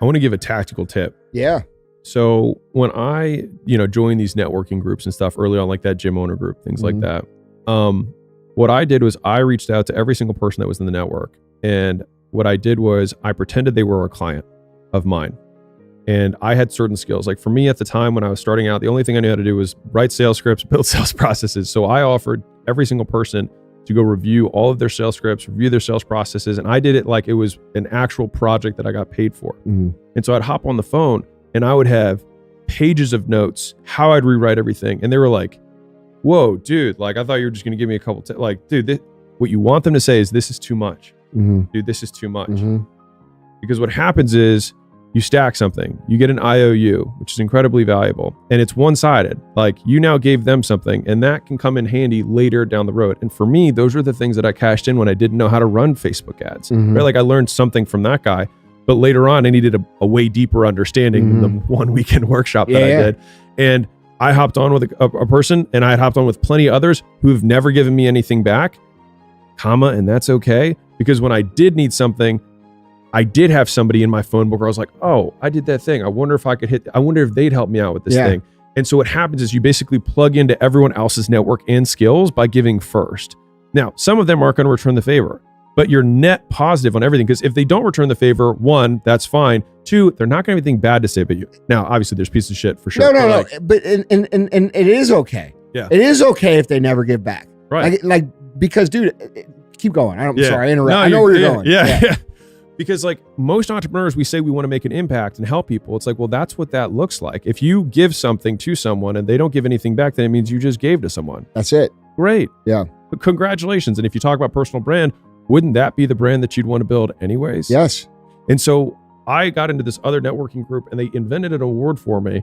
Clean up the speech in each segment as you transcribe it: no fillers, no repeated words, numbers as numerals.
I want to give a tactical tip. Yeah. So when I, joined these networking groups and stuff early on, like that gym owner group, things like that. What I did was I reached out to every single person that was in the network. And what I did was I pretended they were a client of mine. And I had certain skills. Like for me at the time when I was starting out, the only thing I knew how to do was write sales scripts, build sales processes. So I offered every single person to go review all of their sales scripts, review their sales processes. And I did it like it was an actual project that I got paid for. And so I'd hop on the phone and I would have pages of notes, how I'd rewrite everything. And they were like, whoa, dude, like I thought you were just going to give me a couple, like, dude, what you want them to say is this is too much. Dude, this is too much. Because what happens is you stack something, you get an IOU, which is incredibly valuable, and it's one-sided. Like you now gave them something and that can come in handy later down the road. And for me, those are the things that I cashed in when I didn't know how to run Facebook ads, right? Like I learned something from that guy, but later on I needed a way deeper understanding than the one weekend workshop that I did. And I hopped on with a person, and I had hopped on with plenty of others who've never given me anything back, and that's okay. Because when I did need something, I did have somebody in my phone book where I was like, oh, I did that thing. I wonder if I wonder if they'd help me out with this thing. And so what happens is you basically plug into everyone else's network and skills by giving first. Now, some of them aren't going to return the favor, but you're net positive on everything. Because if they don't return the favor, one, that's fine. Two, they're not going to have anything bad to say about you. Now, obviously there's pieces of shit for sure. No. But and it is okay. Yeah. It is okay if they never give back. Right. Like because dude, keep going. Sorry, I interrupt. No, I know where you're going. Yeah. Because like most entrepreneurs, we say we want to make an impact and help people. It's like, well, that's what that looks like. If you give something to someone and they don't give anything back, then it means you just gave to someone. That's it. Great. Yeah. But congratulations. And if you talk about personal brand, wouldn't that be the brand that you'd want to build anyways? Yes. And so I got into this other networking group and they invented an award for me,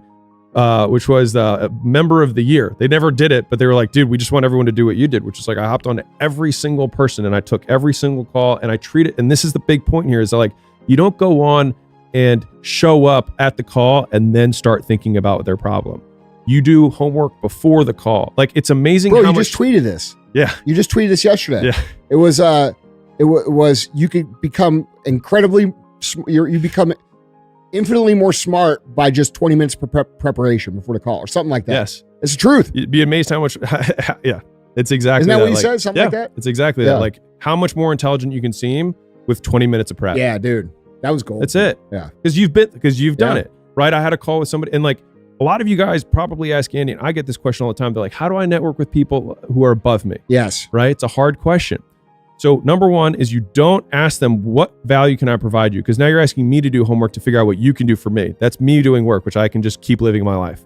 which was a member of the year. They never did it, but they were like, dude, we just want everyone to do what you did, which is like, I hopped on to every single person and I took every single call and I treat it. And this is the big point here is like, you don't go on and show up at the call and then start thinking about their problem. You do homework before the call. Like it's amazing. Bro, you just tweeted this. Yeah. You just tweeted this yesterday. Yeah. It was, you could become you become infinitely more smart by just 20 minutes preparation before the call or something like that. Yes. It's the truth. You'd be amazed how much, yeah, it's exactly Isn't that what you like, said? Something like that? It's exactly that. Like how much more intelligent you can seem with 20 minutes of prep. Yeah, dude. That was gold. That's it. Yeah. Because you've done it, right? I had a call with somebody and like a lot of you guys probably ask Andy, and I get this question all the time. They're like, how do I network with people who are above me? Yes. Right? It's a hard question. So number one is you don't ask them what value can I provide you? Because now you're asking me to do homework to figure out what you can do for me. That's me doing work, which I can just keep living my life.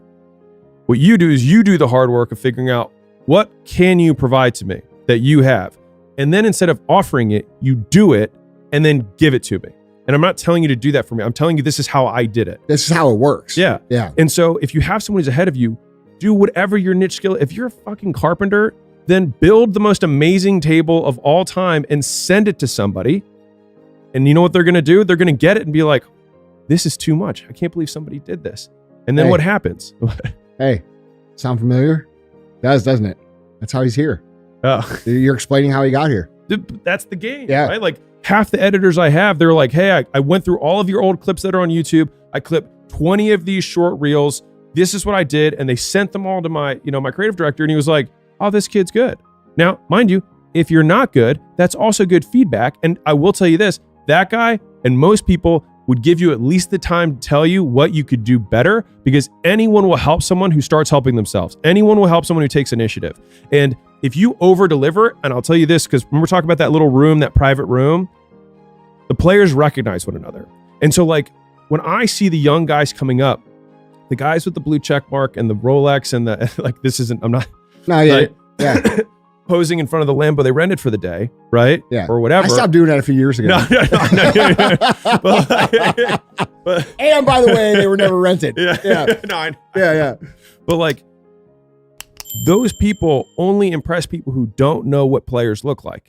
What you do is you do the hard work of figuring out what can you provide to me that you have. And then instead of offering it, you do it and then give it to me. And I'm not telling you to do that for me. I'm telling you this is how I did it. This is how it works. Yeah. Yeah. And so if you have someone who's ahead of you, do whatever your niche skill. If you're a fucking carpenter, then build the most amazing table of all time and send it to somebody. And you know what they're going to do? They're going to get it and be like, this is too much. I can't believe somebody did this. And then what happens? Hey, sound familiar? It does, doesn't it? That's how he's here. Oh. You're explaining how he got here. That's the game, yeah. Right? Like half the editors I have, they're like, hey, I went through all of your old clips that are on YouTube. I clipped 20 of these short reels. This is what I did. And they sent them all to my creative director. And he was like, oh, this kid's good. Now, mind you, if you're not good, that's also good feedback. And I will tell you this, that guy and most people would give you at least the time to tell you what you could do better, because anyone will help someone who starts helping themselves. Anyone will help someone who takes initiative. And if you over deliver, and I'll tell you this, because when we're talking about that little room, that private room, the players recognize one another. And so like when I see the young guys coming up, the guys with the blue check mark and the Rolex and the, like, this isn't, I'm not, no, yeah, yeah. posing in front of the Lambo they rented for the day, right? Yeah. Or whatever. I stopped doing that a few years ago. No. But, and by the way, they were never rented. Yeah. Yeah. But like, those people only impress people who don't know what players look like.